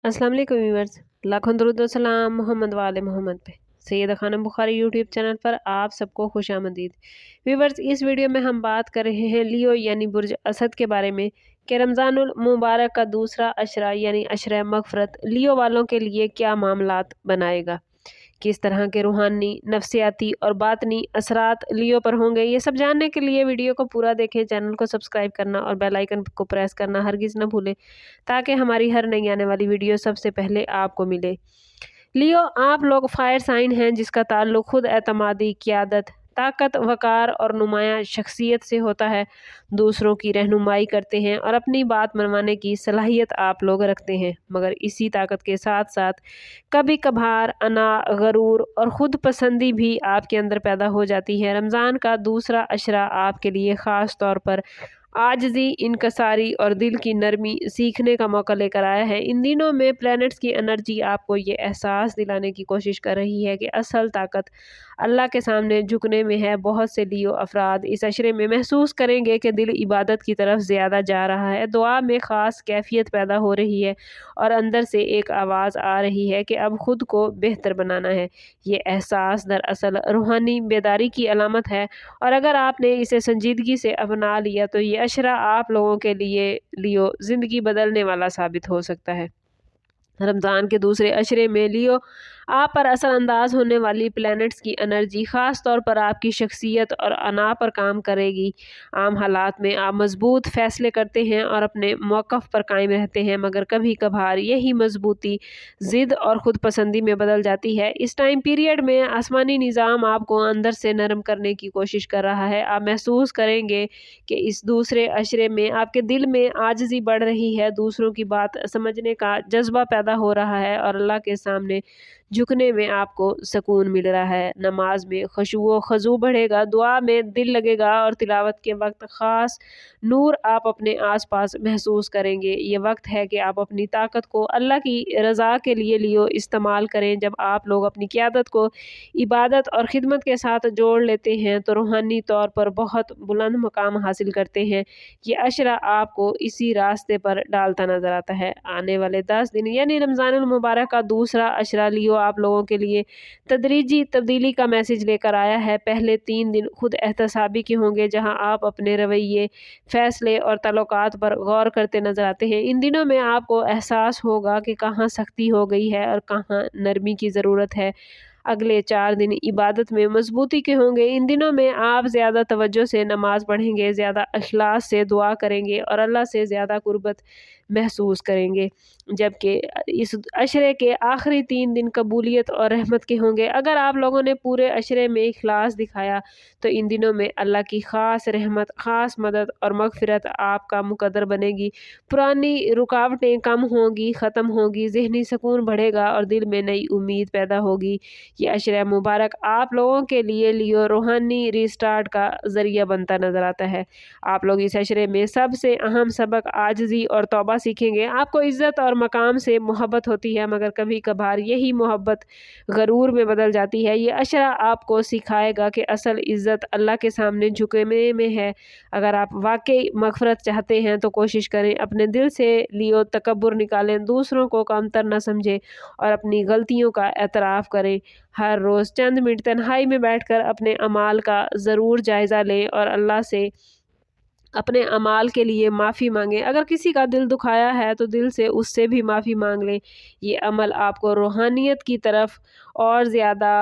अस्सलाम वालेकुम व्यूअर्स, लाखों दरूद व सलाम मोहम्मद वाले मोहम्मद पे। सैयदा खानम बुखारी यूट्यूब चैनल पर आप सबको खुशामदीद। व्यूअर्स, इस वीडियो में हम बात कर रहे हैं लियो यानी बुर्ज असद के बारे में कि रमज़ानुल मुबारक का दूसरा अशरा यानी अशरा मग़फ़िरत लियो वालों के लिए क्या मामलात बनाएगा, किस तरह के रूहानी, नफ्सियाती और बातनी असरात लियो पर होंगे। ये सब जानने के लिए वीडियो को पूरा देखें, चैनल को सब्सक्राइब करना और बेल आइकन को प्रेस करना हरगिज़ न भूलें ताकि हमारी हर नई आने वाली वीडियो सबसे पहले आपको मिले। लियो आप लोग फायर साइन हैं जिसका ताल्लुक खुद एतमादी, क़ियादत, ताकत, वक़ार और नुमायाँ शख्सियत से होता है। दूसरों की रहनुमाई करते हैं और अपनी बात मनवाने की सलाहियत आप लोग रखते हैं, मगर इसी ताकत के साथ साथ कभी कभार अना, गरूर और ख़ुद पसंदी भी आपके अंदर पैदा हो जाती है। रमज़ान का दूसरा अशरा आपके लिए ख़ास तौर पर आजिज़ी, इनकसारी और दिल की नरमी सीखने का मौका लेकर आया है। इन दिनों में प्लैनेट्स की एनर्जी आपको ये एहसास दिलाने की कोशिश कर रही है कि असल ताकत अल्लाह के सामने झुकने में है। बहुत से लियो अफराद इस अशरे में महसूस करेंगे कि दिल इबादत की तरफ ज़्यादा जा रहा है, दुआ में ख़ास कैफियत पैदा हो रही है और अंदर से एक आवाज़ आ रही है कि अब ख़ुद को बेहतर बनाना है। ये एहसास दरअसल रूहानी बेदारी की अलामत है और अगर आपने इसे संजीदगी से अपना लिया तो ये अशरा आप लोगों के लिए लियो ज़िंदगी बदलने वाला साबित हो सकता है। रमज़ान के दूसरे अशरे में लियो आप पर असरअंदाज होने वाली प्लैनेट्स की एनर्जी ख़ास तौर पर आपकी शख्सियत और अना पर काम करेगी। आम हालात में आप मजबूत फ़ैसले करते हैं और अपने मौक़िफ़ पर कायम रहते हैं, मगर कभी कभार यही मजबूती ज़िद और ख़ुद पसंदी में बदल जाती है। इस टाइम पीरियड में आसमानी निज़ाम आपको अंदर से नरम करने की कोशिश कर रहा है। आप महसूस करेंगे कि इस दूसरे अशरे में आपके दिल में आजिज़ी बढ़ रही है, दूसरों की बात समझने का जज्बा पैदा हो रहा है और अल्लाह के सामने झुकने में आपको सुकून मिल रहा है। नमाज में खुशू व खज़ू बढ़ेगा, दुआ में दिल लगेगा और तिलावत के वक्त ख़ास नूर आप अपने आसपास महसूस करेंगे। ये वक्त है कि आप अपनी ताकत को अल्लाह की रज़ा के लिए लियो इस्तेमाल करें। जब आप लोग अपनी क़ियादत को इबादत और ख़िदमत के साथ जोड़ लेते हैं तो रूहानी तौर पर बहुत बुलंद मकाम हासिल करते हैं। ये अशरा आपको इसी रास्ते पर डालता नज़र आता है। आने वाले 10 दिन यानी रमज़ानुल मुबारक का दूसरा अशरा लियो आप लोगों के लिए तदरीजी तब्दीली का मैसेज लेकर आया है। पहले 3 दिन खुद एहतसाबी के होंगे, जहां आप अपने रवैये, फ़ैसले और तल्लुकात पर गौर करते नज़र आते हैं। इन दिनों में आपको एहसास होगा कि कहाँ सख्ती हो गई है और कहाँ नरमी की ज़रूरत है। अगले 4 दिन इबादत में मजबूती के होंगे। इन दिनों में आप ज़्यादा तवज्जो से नमाज पढ़ेंगे, ज़्यादा इखलास से दुआ करेंगे और अल्लाह से ज़्यादा कुर्बत महसूस करेंगे। जबकि इस अशरे के आखिरी 3 दिन कबूलियत और रहमत के होंगे। अगर आप लोगों ने पूरे अशरे में इखलास दिखाया तो इन दिनों में अल्लाह की ख़ास रहमत, ख़ास मदद और मग़फ़िरत आपका मुक़द्दर बनेगी। पुरानी रुकावटें कम होंगी, ख़त्म होगी, ज़हनी सुकून बढ़ेगा और दिल में नई उम्मीद पैदा होगी। ये अशरा मुबारक आप लोगों के लिए लियो रूहानी रीस्टार्ट का ज़रिया बनता नज़र आता है। आप लोग इस अशरे में सबसे अहम सबक आजिज़ी और तौबा सीखेंगे। आपको इज़्ज़त और मकाम से मोहब्बत होती है, मगर कभी कभार यही मोहब्बत गरूर में बदल जाती है। ये अशरा आपको सिखाएगा कि असल इज़्ज़त अल्लाह के सामने झुकने में है। अगर आप वाकई मग़फ़िरत चाहते हैं तो कोशिश करें अपने दिल से लियो तकब्बुर निकालें, दूसरों को कमतर न समझें और अपनी गलतियों का एतराफ़ करें। हर रोज़ चंद मिनट तन्हाई में बैठकर अपने अमाल का ज़रूर जायज़ा लें और अल्लाह से अपने अमाल के लिए माफ़ी मांगें। अगर किसी का दिल दुखाया है तो दिल से उससे भी माफ़ी मांग लें। ये अमल आपको रूहानियत की तरफ और ज़्यादा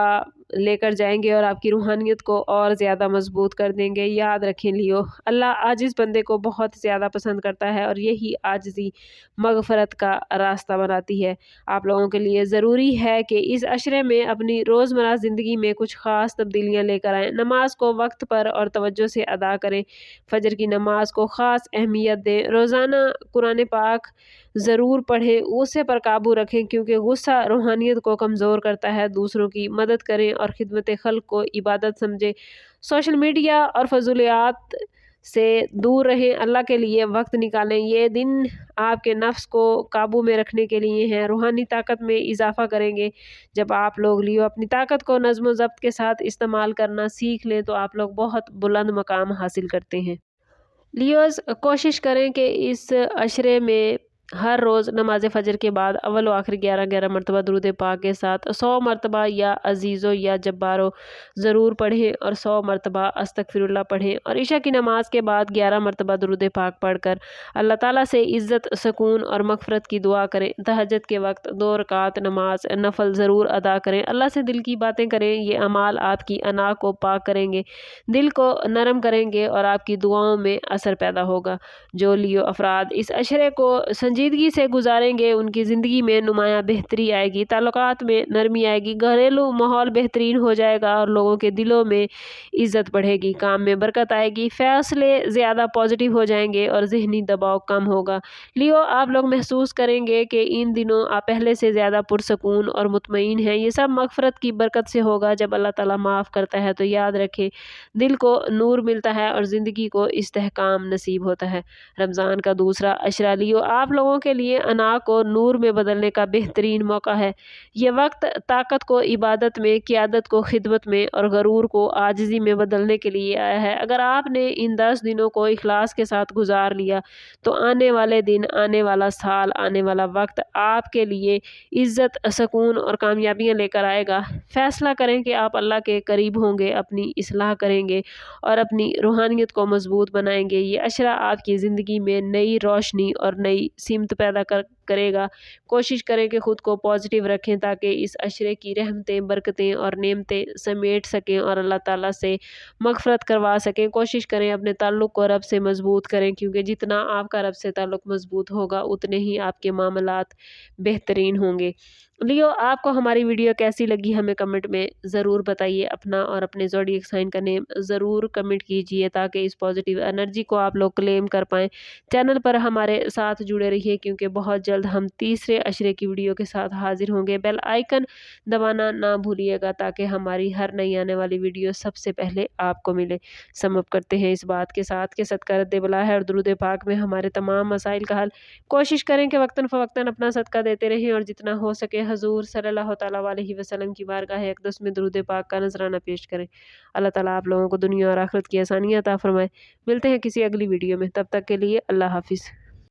लेकर जाएंगे और आपकी रूहानियत को और ज़्यादा मजबूत कर देंगे। याद रखें लियो, अल्लाह आजिज़ बंदे को बहुत ज़्यादा पसंद करता है और यही आजिज़ी मग़फ़िरत का रास्ता बनाती है। आप लोगों के लिए ज़रूरी है कि इस अशरे में अपनी रोज़मर्रा ज़िंदगी में कुछ ख़ास तब्दीलियाँ लेकर आएँ। नमाज को वक्त पर और तवज्जो से अदा करें। फजर की नमाज को ख़ास अहमियत दें। रोज़ाना कुरान पाक ज़रूर पढ़ें, गुस्से पर काबू रखें क्योंकि गुस्सा रूहानियत को कमज़ोर करता है। दूसरों की मदद करें और खिदमत खल्क़ को इबादत समझें। सोशल मीडिया और फ़ज़ूलियात से दूर रहें, अल्लाह के लिए वक्त निकालें। ये दिन आपके नफ्स को काबू में रखने के लिए हैं, रूहानी ताकत में इजाफ़ा करेंगे। जब आप लोग लियो अपनी ताकत को नज़्म व ज़ब्त के साथ इस्तेमाल करना सीख लें तो आप लोग बहुत बुलंद मकाम हासिल करते हैं। लियोज़ कोशिश करें कि इस अशरे में हर रोज़ नमाज फ़जर के बाद अव्वल व आखिर 11-11 मरतबा दुरूद पाक के साथ 100 मरतबा या अज़ीज़ो या जब्बारो ज़रूर पढ़ें और 100 मरतबा अस्तगफिरुल्लाह पढ़ें और इशा की नमाज के बाद 11 मरतबा दुरूद पाक पढ़कर अल्लाह ताला से इज़्ज़त, सुकून और मग़फ़िरत की दुआ करें। तहज्जुद के वक्त 2 रकात नमाज नफल ज़रूर अदा करें। अल्लाह से दिल की बातें करें। ये अमाल आपकी अना को पाक करेंगे, दिल को नरम करेंगे और आपकी दुआओं में असर पैदा होगा। जो लियो अफराद इस अशरे को संजीदगी से गुजारेंगे उनकी ज़िंदगी में नुमाया बेहतरी आएगी, ताल्लुकात में नरमी आएगी, घरेलू माहौल बेहतरीन हो जाएगा और लोगों के दिलों में इज़्ज़त बढ़ेगी, काम में बरकत आएगी, फ़ैसले ज़्यादा पॉजिटिव हो जाएंगे और ज़हनी दबाव कम होगा। लियो आप लोग महसूस करेंगे कि इन दिनों आप पहले से ज़्यादा पुरसकून और मुतमईन हैं। ये सब मग़फ़िरत की बरकत से होगा। जब अल्लाह ताला माफ़ करता है तो याद रखें दिल को नूर मिलता है और ज़िंदगी को इस्तेहकाम नसीब होता है। रमज़ान का दूसरा अशरा लियो आप लोगों के लिए अना को नूर में बदलने का बेहतरीन मौका है। ये वक्त ताकत को इबादत में, क़ियादत को खिदमत में और गरूर को आजिज़ी में बदलने के लिए आया है। अगर आपने इन 10 दिनों को इखलास के साथ गुजार लिया तो आने वाले दिन, आने वाला साल, आने वाला वक्त आपके लिए इज़्ज़त, सुकून और कामयाबियाँ लेकर आएगा। फ़ैसला करें कि आप अल्लाह के करीब होंगे, अपनी इस्लाह करेंगे और अपनी रूहानियत को मजबूत बनाएंगे। ये अशरा आपकी ज़िंदगी में नई रोशनी और नई सिमत पैदा करेगा। कोशिश करें कि ख़ुद को पॉजिटिव रखें ताकि इस अशरे की रहमतें, बरकतें और नेमतें समेट सकें और अल्लाह ताला से मग़फ़िरत करवा सकें। कोशिश करें अपने ताल्लुक़ को रब से मज़बूत करें, क्योंकि जितना आपका रब से ताल्लुक़ मज़बूत होगा उतने ही आपके मामलात बेहतरीन होंगे। लियो आपको हमारी वीडियो कैसी लगी हमें कमेंट में ज़रूर बताइए। अपना और अपने ज़ोडिएक साइन का नेम ज़रूर कमेंट कीजिए ताकि इस पॉजिटिव एनर्जी को आप लोग क्लेम कर पाएँ। चैनल पर हमारे साथ जुड़े रहिए क्योंकि बहुत जल्द हम तीसरे अशरे की वीडियो के साथ हाजिर होंगे। बेल आइकन दबाना ना भूलिएगा ताकि हमारी हर नई आने वाली वीडियो सबसे पहले आपको मिले। सम अप करते हैं इस बात के साथ कि सदका रद्द बला है और दुरूद पाक में हमारे तमाम मसाइल का हल। कोशिश करें कि वक्तन फ़वक्तन अपना सदका देते रहें और जितना हो सके हजूर सल्लल्लाहु तआला अलैहि वसल्लम की बारगाह अक़दस में दुरूद पाक का नजराना पेश करें। अल्लाह ताला आप लोगों को दुनिया और आखिरत की आसानियाँ अता फरमाए। मिलते हैं किसी अगली वीडियो में, तब तक के लिए अल्लाह हाफ़िज़।